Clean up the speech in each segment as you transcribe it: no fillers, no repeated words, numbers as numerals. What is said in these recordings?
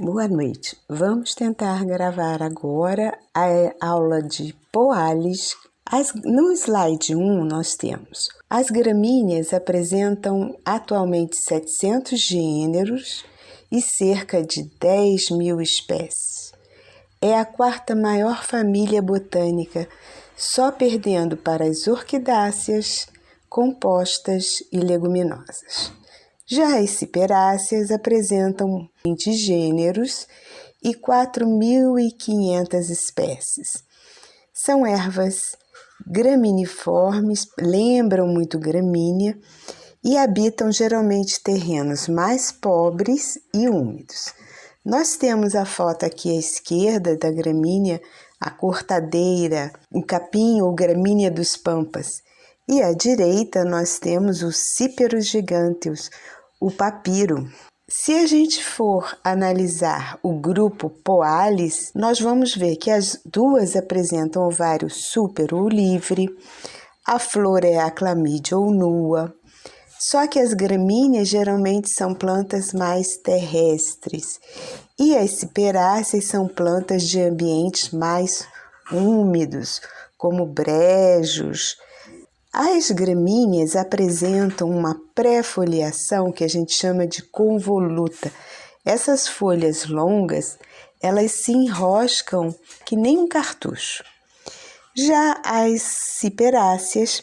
Boa noite. Vamos tentar gravar agora a aula de Poales. No slide 1 nós temos: as gramíneas apresentam atualmente 700 gêneros e cerca de 10.000 espécies. É a quarta maior família botânica, só perdendo para as orquidáceas, compostas e leguminosas. Já as ciperáceas apresentam 20 gêneros e 4.500 espécies. São ervas graminiformes, lembram muito gramínea e habitam geralmente terrenos mais pobres e úmidos. Nós temos a foto aqui à esquerda da gramínea, a cortadeira, o capim ou gramínea dos pampas. E à direita nós temos os cíperos giganteus, o papiro. Se a gente for analisar o grupo Poales, nós vamos ver que as duas apresentam ovário súpero ou livre, a flor é a clamídia ou nua, só que as gramíneas geralmente são plantas mais terrestres e as ciperáceas são plantas de ambientes mais úmidos, como brejos. As gramíneas apresentam uma pré-foliação que a gente chama de convoluta. Essas folhas longas, elas se enroscam que nem um cartucho. Já as ciperáceas,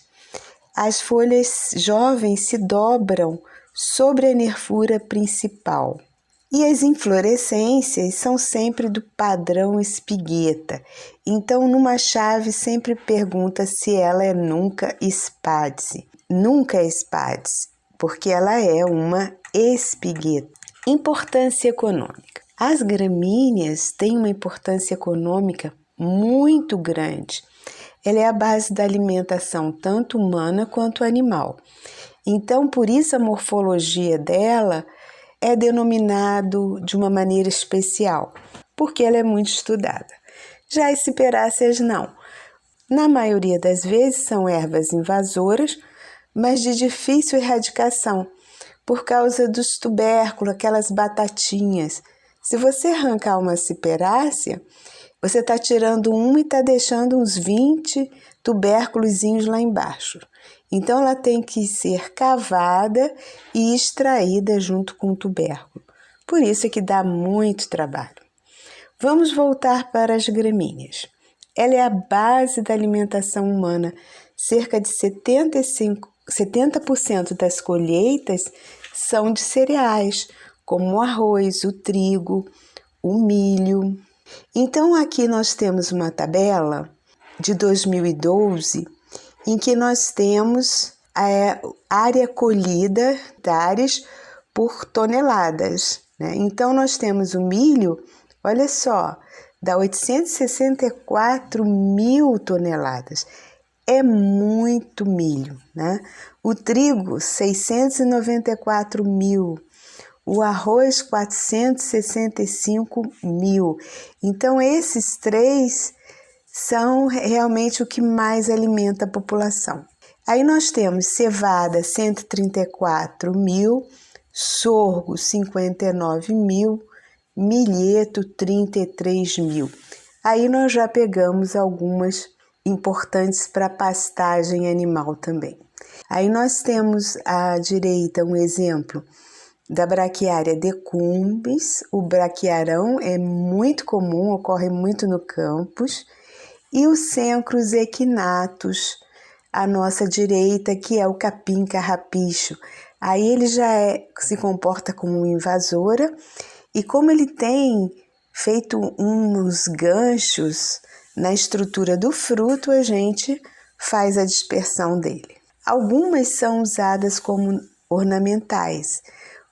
as folhas jovens se dobram sobre a nervura principal. E as inflorescências são sempre do padrão espigueta. Então, numa chave, sempre pergunta se ela é nunca espádice. Nunca é espádice, porque ela é uma espigueta. Importância econômica. As gramíneas têm uma importância econômica muito grande. Ela é a base da alimentação tanto humana quanto animal. Então, por isso a morfologia dela é denominado de uma maneira especial, porque ela é muito estudada. Já as ciperáceas não. Na maioria das vezes são ervas invasoras, mas de difícil erradicação, por causa dos tubérculos, aquelas batatinhas. Se você arrancar uma ciperácea, você está tirando e está deixando uns 20 tubérculozinhos lá embaixo. Então, ela tem que ser cavada e extraída junto com o tubérculo. Por isso é que dá muito trabalho. Vamos voltar para as gramíneas. Ela é a base da alimentação humana. Cerca de 70% das colheitas são de cereais, como o arroz, o trigo, o milho. Então, aqui nós temos uma tabela de 2012 em que nós temos a área colhida por toneladas, né? Então, nós temos o milho, olha só, dá 864 mil toneladas. É muito milho, né? O trigo, 694 mil. O arroz, 465 mil. Então, esses três são realmente o que mais alimenta a população. Aí nós temos cevada, 134 mil, sorgo, 59 mil, milheto, 33 mil. Aí nós já pegamos algumas importantes para pastagem animal também. Aí nós temos à direita um exemplo da braquiária decumbens. O braquiarão é muito comum, ocorre muito no campus. E o Cenchrus equinatus, à nossa direita, que é o capim carrapicho. Aí ele já se comporta como invasora, e como ele tem feito uns ganchos na estrutura do fruto, a gente faz a dispersão dele. Algumas são usadas como ornamentais,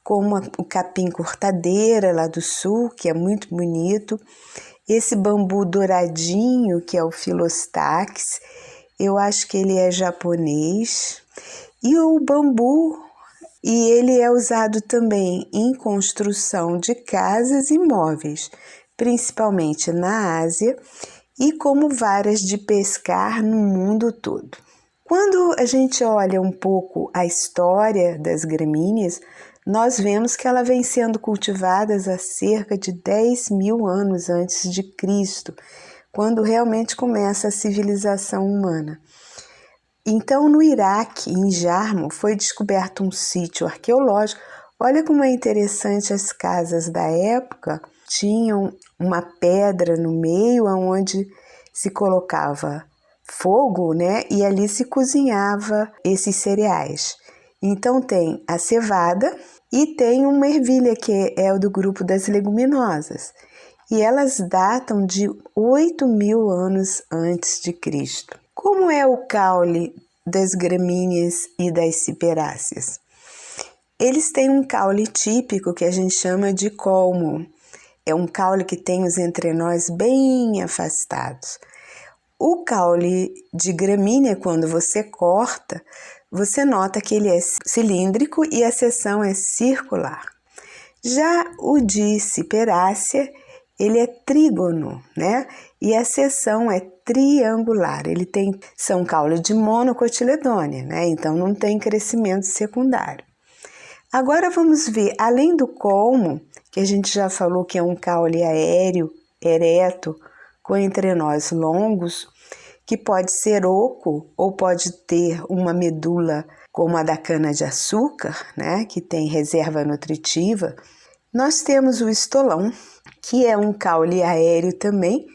como o capim cortadeira lá do sul, que é muito bonito. Esse bambu douradinho, que é o Filostax, eu acho que ele é japonês. E o bambu, e ele é usado também em construção de casas e móveis, principalmente na Ásia, e como varas de pescar no mundo todo. Quando a gente olha um pouco a história das gramíneas, nós vemos que ela vem sendo cultivada há cerca de 10.000 anos antes de Cristo, quando realmente começa a civilização humana. Então, no Iraque, em Jarmo, foi descoberto um sítio arqueológico. Olha como é interessante, as casas da época tinham uma pedra no meio onde se colocava fogo, né? E ali se cozinhava esses cereais. Então tem a cevada e tem uma ervilha que é o do grupo das leguminosas. E elas datam de 8.000 anos antes de Cristo. Como é o caule das gramíneas e das ciperáceas? Eles têm um caule típico que a gente chama de colmo. É um caule que tem os entrenós bem afastados. O caule de gramínea, quando você corta, você nota que ele é cilíndrico e a seção é circular. Já o de ciperácea, ele é trígono, né? E a seção é triangular. São caule de monocotiledônea, né? Então não tem crescimento secundário. Agora vamos ver, além do colmo, que a gente já falou que é um caule aéreo, ereto, com entrenós longos, que pode ser oco ou pode ter uma medula como a da cana-de-açúcar, né, que tem reserva nutritiva. Nós temos o estolão, que é um caule aéreo também,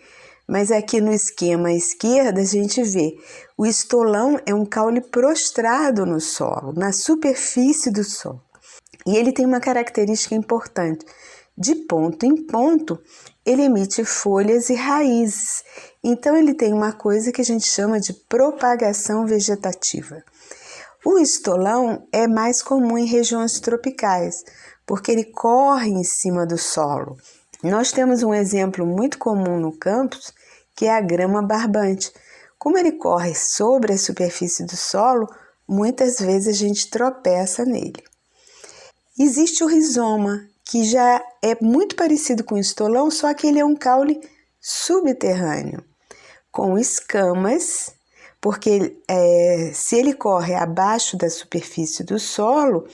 mas aqui no esquema à esquerda a gente vê o estolão é um caule prostrado no solo, na superfície do solo. E ele tem uma característica importante. De ponto em ponto, ele emite folhas e raízes. Então, ele tem uma coisa que a gente chama de propagação vegetativa. O estolão é mais comum em regiões tropicais, porque ele corre em cima do solo. Nós temos um exemplo muito comum no campus, que é a grama barbante. Como ele corre sobre a superfície do solo, muitas vezes a gente tropeça nele. Existe o rizoma, que já é muito parecido com o estolão, só que ele é um caule subterrâneo, com escamas, porque se ele corre abaixo da superfície do solo,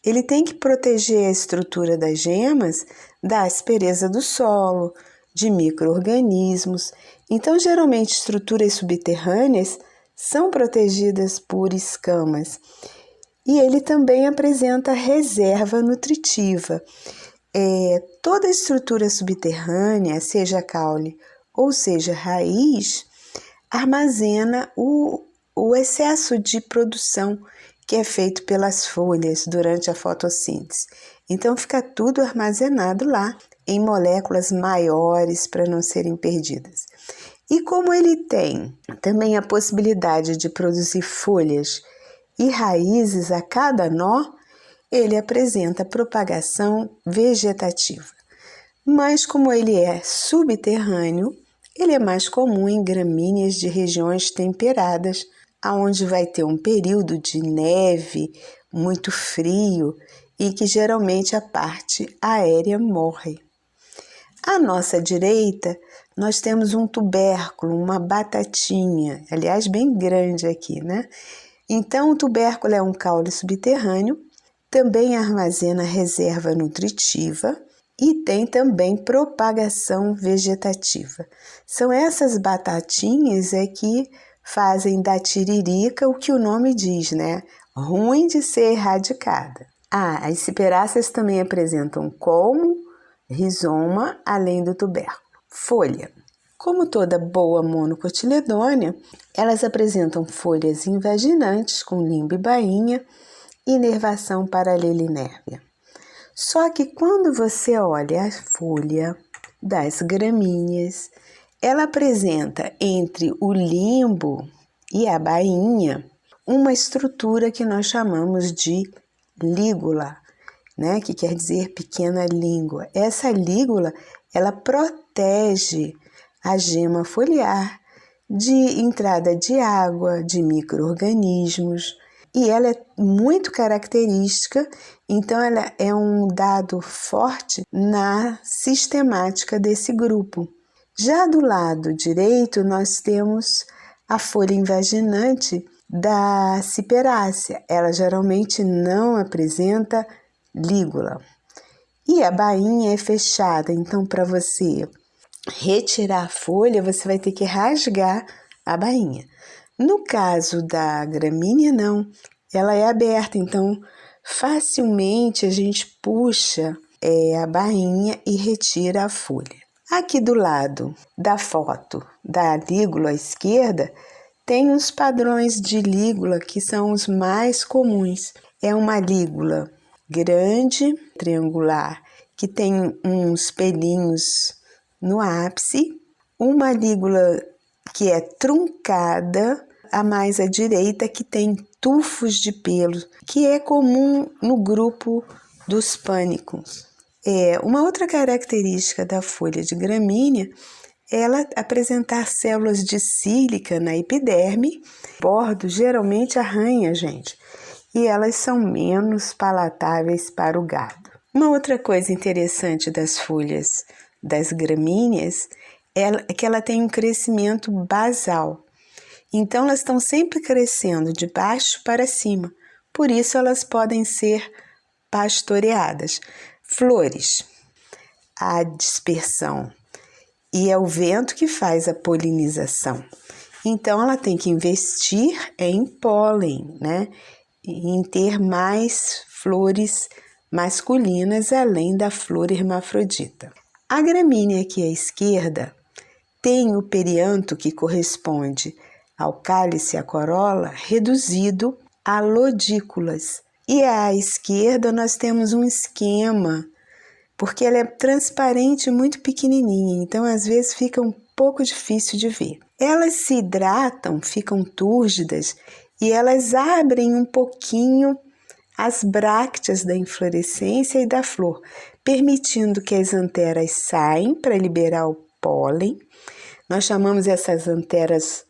ele tem que proteger a estrutura das gemas da aspereza do solo, de micro-organismos. Então, geralmente, estruturas subterrâneas são protegidas por escamas. E ele também apresenta reserva nutritiva. Toda estrutura subterrânea, seja caule ou seja raiz, armazena o excesso de produção que é feito pelas folhas durante a fotossíntese. Então fica tudo armazenado lá em moléculas maiores para não serem perdidas. E como ele tem também a possibilidade de produzir folhas e raízes a cada nó, ele apresenta propagação vegetativa. Mas como ele é subterrâneo, ele é mais comum em gramíneas de regiões temperadas, onde vai ter um período de neve, muito frio e que geralmente a parte aérea morre. À nossa direita, nós temos um tubérculo, uma batatinha, aliás, bem grande aqui, né? Então, o tubérculo é um caule subterrâneo, também armazena reserva nutritiva e tem também propagação vegetativa. São essas batatinhas que fazem da tiririca o que o nome diz, né? Ruim de ser erradicada. As ciperáceas também apresentam colmo, rizoma, além do tubérculo. Folha. Como toda boa monocotiledônea, elas apresentam folhas invaginantes com limbo e bainha e inervação paralelinérvia. Só que quando você olha a folha das gramíneas, ela apresenta entre o limbo e a bainha uma estrutura que nós chamamos de lígula, né? Que quer dizer pequena língua. Essa lígula, ela protege a gema foliar de entrada de água, de micro-organismos, e ela é muito característica, então ela é um dado forte na sistemática desse grupo. Já do lado direito, nós temos a folha invaginante da ciperácea. Ela geralmente não apresenta lígula. E a bainha é fechada, então para você retirar a folha, você vai ter que rasgar a bainha. No caso da gramínea, não. Ela é aberta, então facilmente a gente puxa a bainha e retira a folha. Aqui do lado da foto da lígula à esquerda, tem os padrões de lígula que são os mais comuns. É uma lígula grande, triangular, que tem uns pelinhos no ápice, uma lígula que é truncada, a mais à direita, que tem tufos de pelo, que é comum no grupo dos pânicos. Uma outra característica da folha de gramínea é ela apresentar células de sílica na epiderme. O bordo geralmente arranha, gente, e elas são menos palatáveis para o gado. Uma outra coisa interessante das folhas das gramíneas é que ela tem um crescimento basal. Então, elas estão sempre crescendo de baixo para cima. Por isso, elas podem ser pastoreadas. Flores, a dispersão. E é o vento que faz a polinização. Então, ela tem que investir em pólen, né? Em ter mais flores masculinas, além da flor hermafrodita. A gramínea aqui à esquerda tem o perianto, que corresponde ao cálice e à corola, reduzido a lodículas. E à esquerda nós temos um esquema, porque ela é transparente e muito pequenininha, então às vezes fica um pouco difícil de ver. Elas se hidratam, ficam túrgidas e elas abrem um pouquinho as brácteas da inflorescência e da flor, permitindo que as anteras saiam para liberar o pólen. Nós chamamos essas anteras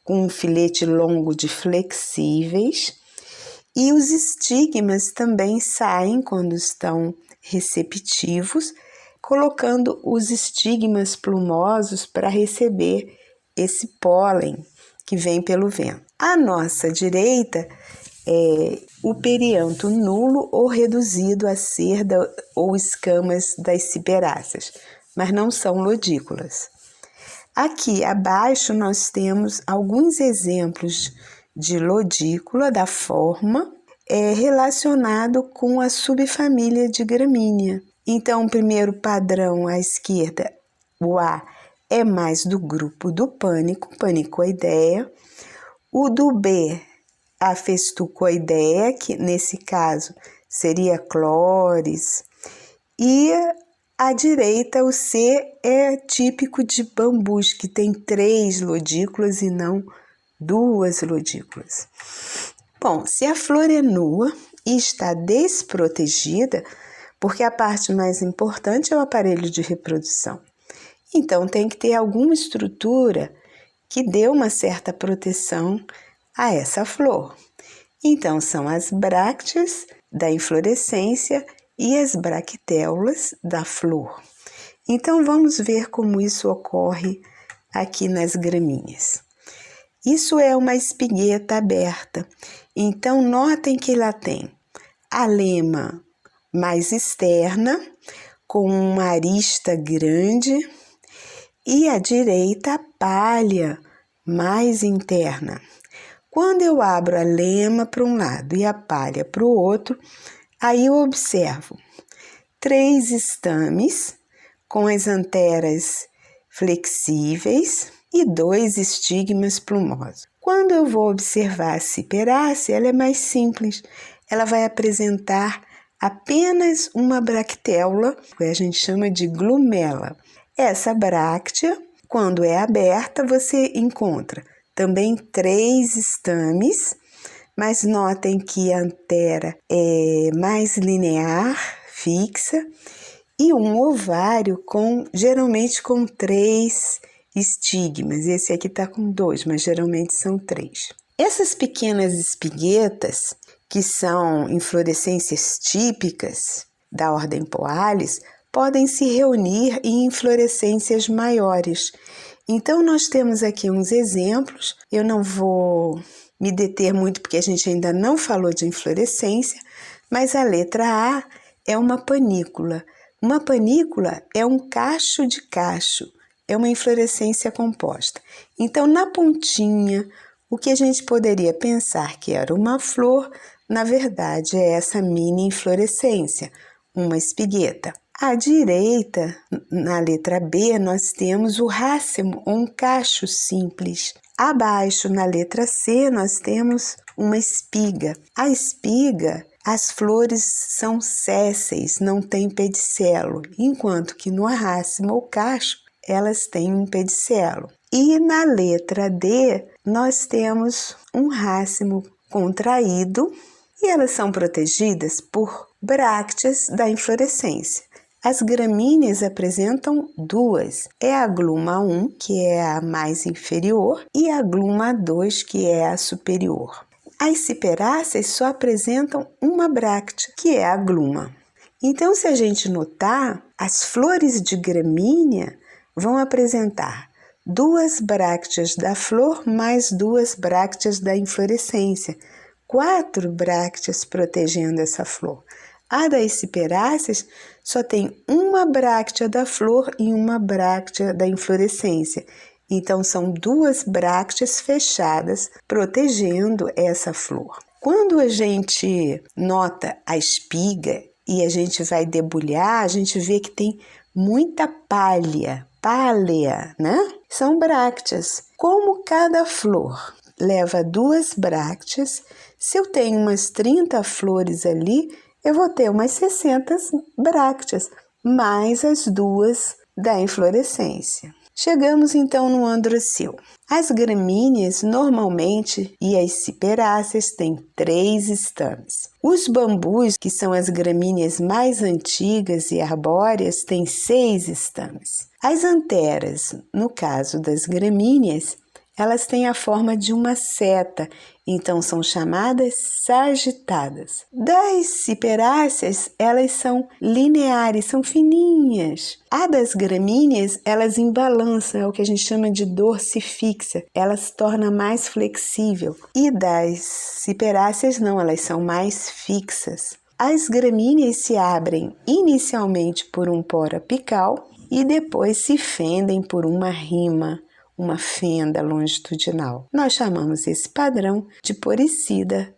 com um filete longo de flexíveis, e os estigmas também saem quando estão receptivos, colocando os estigmas plumosos para receber esse pólen que vem pelo vento. À nossa direita é o perianto nulo ou reduzido a cerda ou escamas das ciperáceas, mas não são lodículas. Aqui abaixo nós temos alguns exemplos de lodícula da forma relacionado com a subfamília de gramínea. Então, o primeiro padrão à esquerda, o A, é mais do grupo do pânico, panicoideia. O do B, a festucoideia, que nesse caso seria clores. E à direita, o C é típico de bambus, que tem 3 lodículas e não 2 lodículas. Bom, se a flor é nua e está desprotegida, porque a parte mais importante é o aparelho de reprodução, então tem que ter alguma estrutura que dê uma certa proteção a essa flor. Então, são as brácteas da inflorescência e as bractéolas da flor. Então, vamos ver como isso ocorre aqui nas gramíneas. Isso é uma espigueta aberta. Então, notem que ela tem a lema mais externa, com uma arista grande, e à direita a palha mais interna. Quando eu abro a lema para um lado e a palha para o outro, aí eu observo 3 estames com as anteras flexíveis e 2 estigmas plumosos. Quando eu vou observar a ciperácea, ela é mais simples. Ela vai apresentar apenas uma bractéola, que a gente chama de glumela. Essa bráctea, quando é aberta, você encontra também 3 estames, mas notem que a antera é mais linear, fixa, e um ovário geralmente com 3 estigmas. Esse aqui está com 2, mas geralmente são 3. Essas pequenas espiguetas, que são inflorescências típicas da ordem Poalis, podem se reunir em inflorescências maiores. Então, nós temos aqui uns exemplos. Eu não vou me deter muito porque a gente ainda não falou de inflorescência, mas a letra A é uma panícula. Uma panícula é um cacho de cacho, é uma inflorescência composta. Então, na pontinha, o que a gente poderia pensar que era uma flor, na verdade é essa mini inflorescência, uma espigueta. À direita, na letra B, nós temos o rácimo, ou um cacho simples. Abaixo, na letra C, nós temos uma espiga. A espiga, as flores são sésseis, não tem pedicelo, enquanto que no rácimo ou cacho, elas têm um pedicelo. E na letra D, nós temos um rácimo contraído e elas são protegidas por brácteas da inflorescência. As gramíneas apresentam duas, é a gluma 1, que é a mais inferior, e a gluma 2, que é a superior. As ciperáceas só apresentam uma bráctea, que é a gluma. Então, se a gente notar, as flores de gramínea vão apresentar duas brácteas da flor mais duas brácteas da inflorescência, 4 brácteas protegendo essa flor. A das ciperáceas só tem uma bráctea da flor e uma bráctea da inflorescência. Então, são 2 brácteas fechadas protegendo essa flor. Quando a gente nota a espiga e a gente vai debulhar, a gente vê que tem muita pálea, né? São brácteas. Como cada flor leva 2 brácteas, se eu tenho umas 30 flores ali, eu vou ter umas 60 brácteas, mais as 2 da inflorescência. Chegamos então no androceu. As gramíneas normalmente e as ciperáceas têm 3 estames. Os bambus, que são as gramíneas mais antigas e arbóreas, têm 6 estames. As anteras, no caso das gramíneas, elas têm a forma de uma seta, então são chamadas sagitadas. Das ciperáceas, elas são lineares, são fininhas. A das gramíneas, elas embalançam, é o que a gente chama de dorsifixa, ela se torna mais flexível. E das ciperáceas não, elas são mais fixas. As gramíneas se abrem inicialmente por um poro apical e depois se fendem por uma rima, uma fenda longitudinal. Nós chamamos esse padrão de poricida,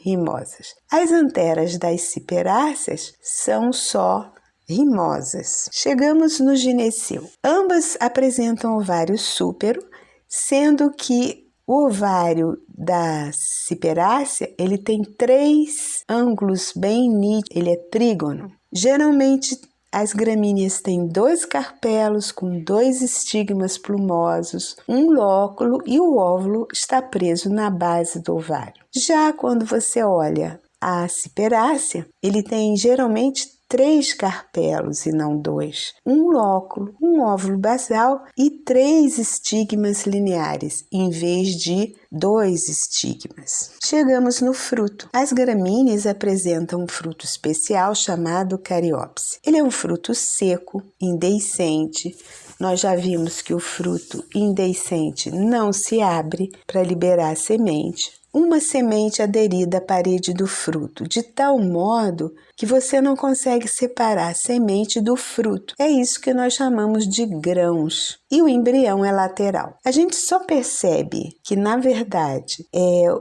rimosas. As anteras das ciperáceas são só rimosas. Chegamos no gineceu. Ambas apresentam ovário súpero, sendo que o ovário da ciperácea, ele tem 3 ângulos bem nítidos, ele é trígono. Geralmente, as gramíneas têm 2 carpelos com 2 estigmas plumosos, um lóculo e o óvulo está preso na base do ovário. Já quando você olha a ciperácea, ele tem geralmente 3 carpelos e não 2, um lóculo, um óvulo basal e 3 estigmas lineares, em vez de 2 estigmas. Chegamos no fruto. As gramíneas apresentam um fruto especial chamado cariópse. Ele é um fruto seco, indeiscente. Nós já vimos que o fruto indeiscente não se abre para liberar a semente. Uma semente aderida à parede do fruto, de tal modo que você não consegue separar a semente do fruto. É isso que nós chamamos de grãos. E o embrião é lateral. A gente só percebe que, na verdade,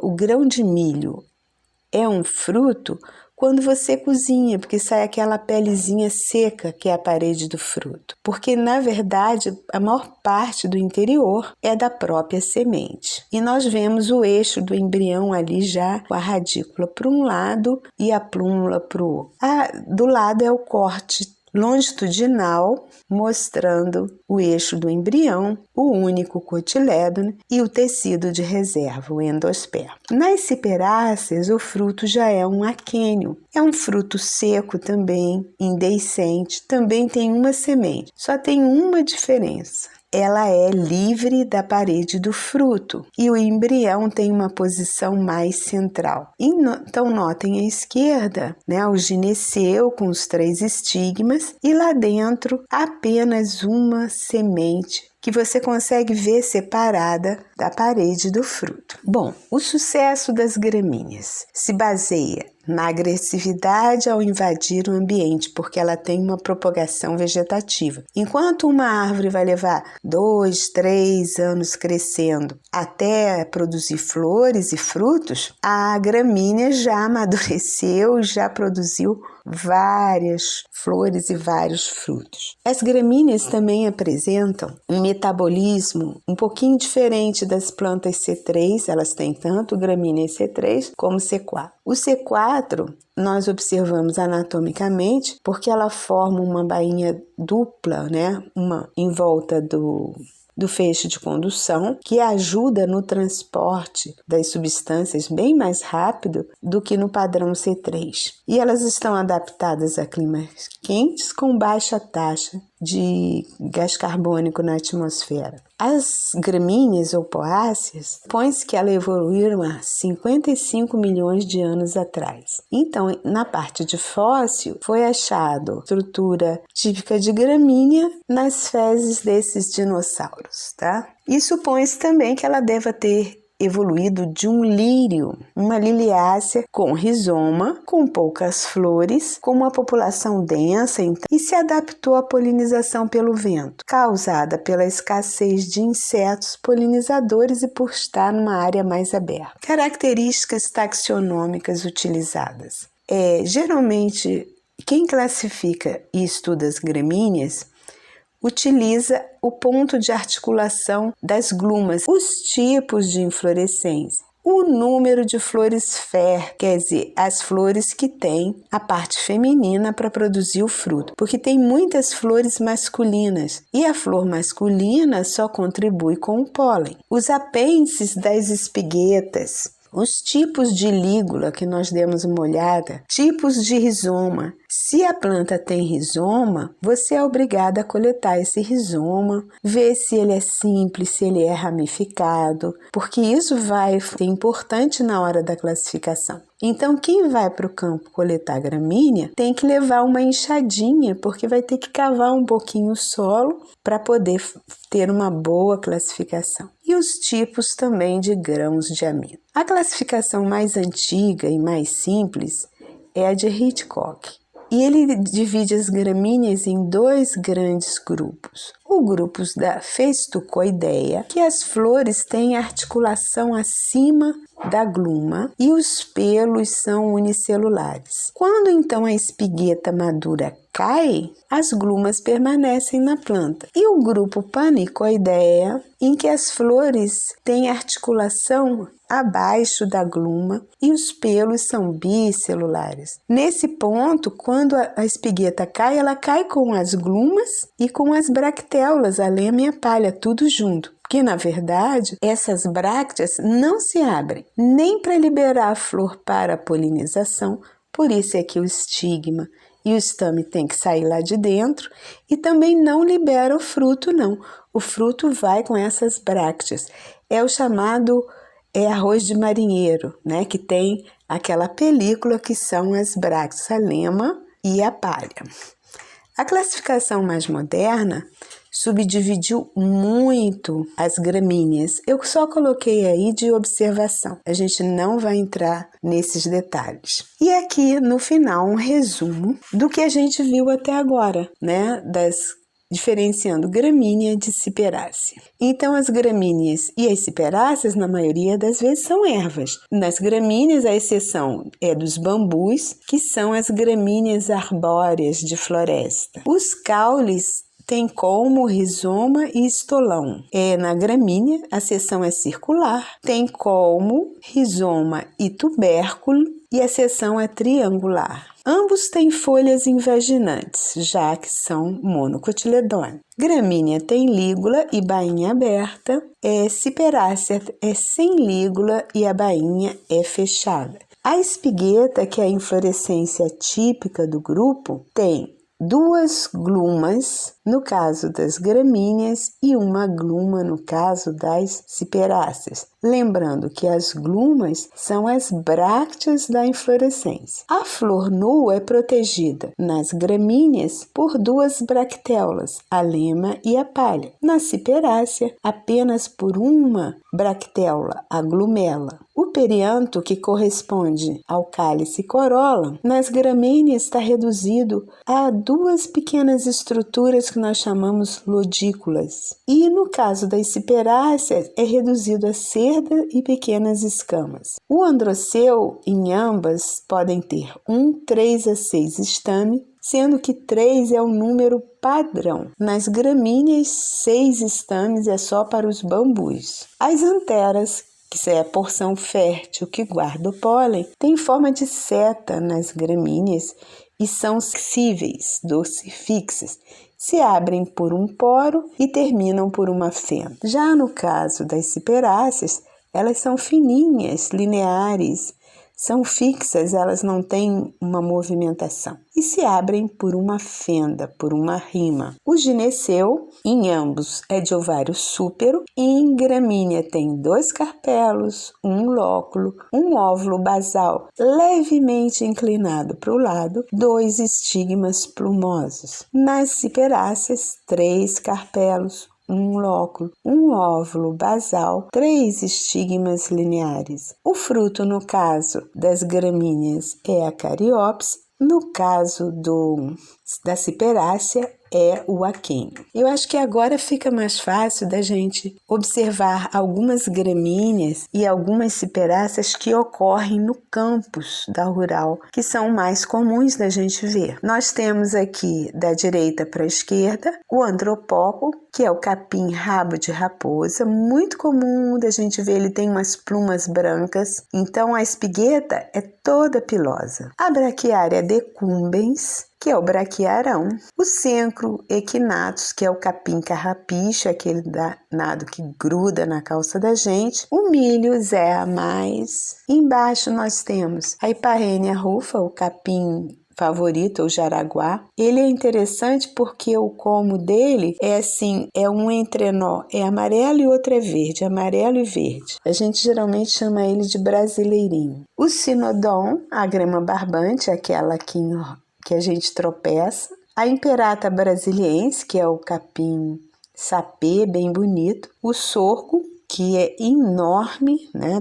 o grão de milho é um fruto quando você cozinha, porque sai aquela pelezinha seca que é a parede do fruto. Porque, na verdade, a maior parte do interior é da própria semente. E nós vemos o eixo do embrião ali já, com a radícula para um lado e a plúmula para o outro. Do lado é o corte longitudinal, mostrando o eixo do embrião, o único cotilédone e o tecido de reserva, o endosperma. Nas ciperáceas, o fruto já é um aquênio. É um fruto seco também, indeiscente, também tem uma semente. Só tem uma diferença. Ela é livre da parede do fruto e o embrião tem uma posição mais central. Então, notem à esquerda, o gineceu com os 3 estigmas e lá dentro apenas uma semente que você consegue ver separada da parede do fruto. Bom, o sucesso das gramíneas se baseia na agressividade ao invadir o ambiente, porque ela tem uma propagação vegetativa. Enquanto uma árvore vai levar 2, 3 anos crescendo até produzir flores e frutos, a gramínea já amadureceu, já produziu várias flores e vários frutos. As gramíneas também apresentam um metabolismo um pouquinho diferente das plantas C3, elas têm tanto gramínea C3 como C4. O C4 nós observamos anatomicamente porque ela forma uma bainha dupla, né? Uma em volta do feixe de condução, que ajuda no transporte das substâncias bem mais rápido do que no padrão C3. E elas estão adaptadas a climas quentes com baixa taxa de gás carbônico na atmosfera. As gramíneas ou poáceas, supõe-se que elas evoluíram há 55 milhões de anos atrás. Então, na parte de fóssil, foi achado estrutura típica de gramínea nas fezes desses dinossauros, tá? E supõe-se também que ela deva ter evoluído de um lírio, uma liliácea com rizoma, com poucas flores, com uma população densa e se adaptou à polinização pelo vento, causada pela escassez de insetos polinizadores e por estar numa área mais aberta. Características taxonômicas utilizadas. Geralmente, quem classifica e estuda as gramíneas utiliza o ponto de articulação das glumas, os tipos de inflorescência, o número de flores quer dizer, as flores que têm a parte feminina para produzir o fruto, porque tem muitas flores masculinas e a flor masculina só contribui com o pólen. Os apêndices das espiguetas, os tipos de lígula que nós demos uma olhada, tipos de rizoma. Se a planta tem rizoma, você é obrigada a coletar esse rizoma, ver se ele é simples, se ele é ramificado, porque isso vai ser importante na hora da classificação. Então, quem vai para o campo coletar gramínea tem que levar uma enxadinha, porque vai ter que cavar um pouquinho o solo para poder ter uma boa classificação. E os tipos também de grãos de amido. A classificação mais antiga e mais simples é a de Hitchcock. E ele divide as gramíneas em 2 grandes grupos. O grupo da Festucoidea, que as flores têm articulação acima da gluma e os pelos são unicelulares. Quando então a espigueta madura cai, as glumas permanecem na planta. E o grupo Panicoidea, em que as flores têm articulação abaixo da gluma e os pelos são bicelulares. Nesse ponto, quando a espigueta cai, ela cai com as glumas e com as bractéolas, a lema e a palha, tudo junto. Porque, na verdade, essas brácteas não se abrem nem para liberar a flor para a polinização, por isso é que o estigma e o estame tem que sair lá de dentro, e também não libera o fruto, não. O fruto vai com essas brácteas. É o chamado arroz de marinheiro, né? Que tem aquela película que são as brácteas, a lema e a palha. A classificação mais moderna subdividiu muito as gramíneas. Eu só coloquei aí de observação. A gente não vai entrar nesses detalhes. E aqui, no final, um resumo do que a gente viu até agora, né? Diferenciando gramínea de ciperácea. Então, as gramíneas e as ciperáceas, na maioria das vezes, são ervas. Nas gramíneas, a exceção é dos bambus, que são as gramíneas arbóreas de floresta. Os caules tem colmo, rizoma e estolão. Na gramínea, a seção é circular, tem colmo, rizoma e tubérculo, e a seção é triangular. Ambos têm folhas invaginantes, já que são monocotiledôneas. Gramínea tem lígula e bainha aberta, ciperácea é sem lígula e a bainha é fechada. A espigueta, que é a inflorescência típica do grupo, tem 2 glumas no caso das gramíneas, e uma gluma no caso das ciperáceas. Lembrando que as glumas são as brácteas da inflorescência. A flor nua é protegida nas gramíneas por duas bractéolas, a lema e a palha. Na ciperácea, apenas por uma bractéola, a glumela. O perianto, que corresponde ao cálice e corola, nas gramíneas está reduzido a duas pequenas estruturas que nós chamamos lodículas. E no caso das ciperáceas, é reduzido a cerda e pequenas escamas. O androceu, em ambas, podem ter 3 a 6 estames, sendo que 3 é o número padrão. Nas gramíneas, 6 estames é só para os bambus. As anteras, que é a porção fértil que guarda o pólen, tem forma de seta nas gramíneas e são flexíveis, dorsifixas, se abrem por um poro e terminam por uma fenda. Já no caso das ciperáceas, elas são fininhas, lineares, são fixas, elas não têm uma movimentação e se abrem por uma fenda, por uma rima. O gineceu, em ambos, é de ovário súpero e em gramínea tem 2 carpelos, um lóculo, um óvulo basal levemente inclinado para o lado, 2 estigmas plumosos. Nas ciperáceas, 3 carpelos, um lóculo, um óvulo basal, 3 estigmas lineares. O fruto, no caso das gramíneas, é a cariópse. No caso da ciperácea, é o aquênio. Eu acho que agora fica mais fácil da gente observar algumas gramíneas e algumas ciperáceas que ocorrem no campus da rural, que são mais comuns da gente ver. Nós temos aqui, da direita para a esquerda, o andropóco, que é o capim rabo de raposa, muito comum da gente ver, ele tem umas plumas brancas, então a espigueta é toda pilosa. A braquiária decumbens, que é o braquiarão, o cencro equinatus, que é o capim carrapicho, aquele danado que gruda na calça da gente, o milho zea mais. Embaixo nós temos a Hiparrhenia rufa, o capim favorito, o jaraguá. Ele é interessante porque o como dele é assim, é um entrenó, é amarelo e outro é verde, amarelo e verde. A gente geralmente chama ele de brasileirinho. O sinodon, a grama barbante, aquela que a gente tropeça. A Imperata brasiliense, que é o capim sapê, bem bonito. O sorgo, que é enorme, né?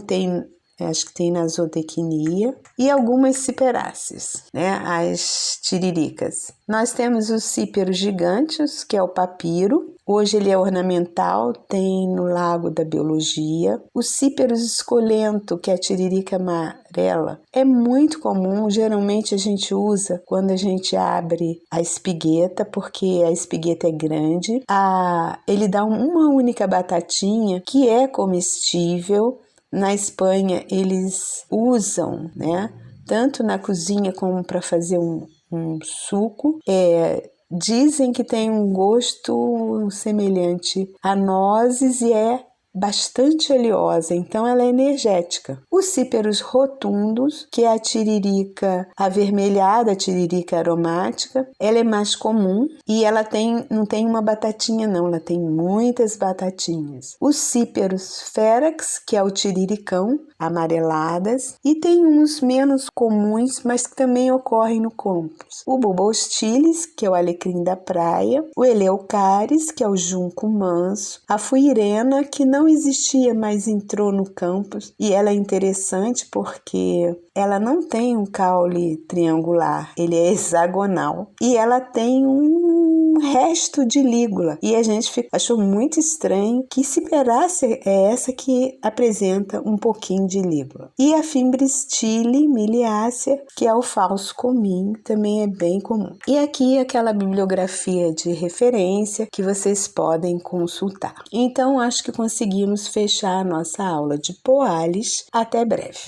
Acho que tem na zootecnia, e algumas ciperáceas, né? As tiriricas. Nós temos os cíperos gigantes, que é o papiro. Hoje ele é ornamental, tem no Lago da Biologia. O cíperos escolento, que é a tiririca amarela, é muito comum, geralmente a gente usa quando a gente abre a espigueta, porque a espigueta é grande. Ele dá uma única batatinha que é comestível. Na Espanha, eles usam, né, tanto na cozinha como para fazer um suco. Dizem que tem um gosto semelhante a nozes e é bastante oleosa, então ela é energética. Os cíperos rotundos, que é a tiririca avermelhada, a tiririca aromática, ela é mais comum e ela não tem uma batatinha não, ela tem muitas batatinhas. Os cíperos ferax, que é o tiriricão, amareladas, e tem uns menos comuns, mas que também ocorrem no campus. O bubostilis, que é o alecrim da praia, o eleucaris, que é o junco manso, a fuirena, que não existia, mas entrou no campus, e ela é interessante porque ela não tem um caule triangular, ele é hexagonal, e ela tem um resto de lígula, e a gente achou muito estranho que ciperácea é essa que apresenta um pouquinho de lígula. E a Fimbristile miliácea, que é o falso cominho, também é bem comum. E aqui aquela bibliografia de referência que vocês podem consultar. Então, acho que conseguimos fechar a nossa aula de Poales. Até breve.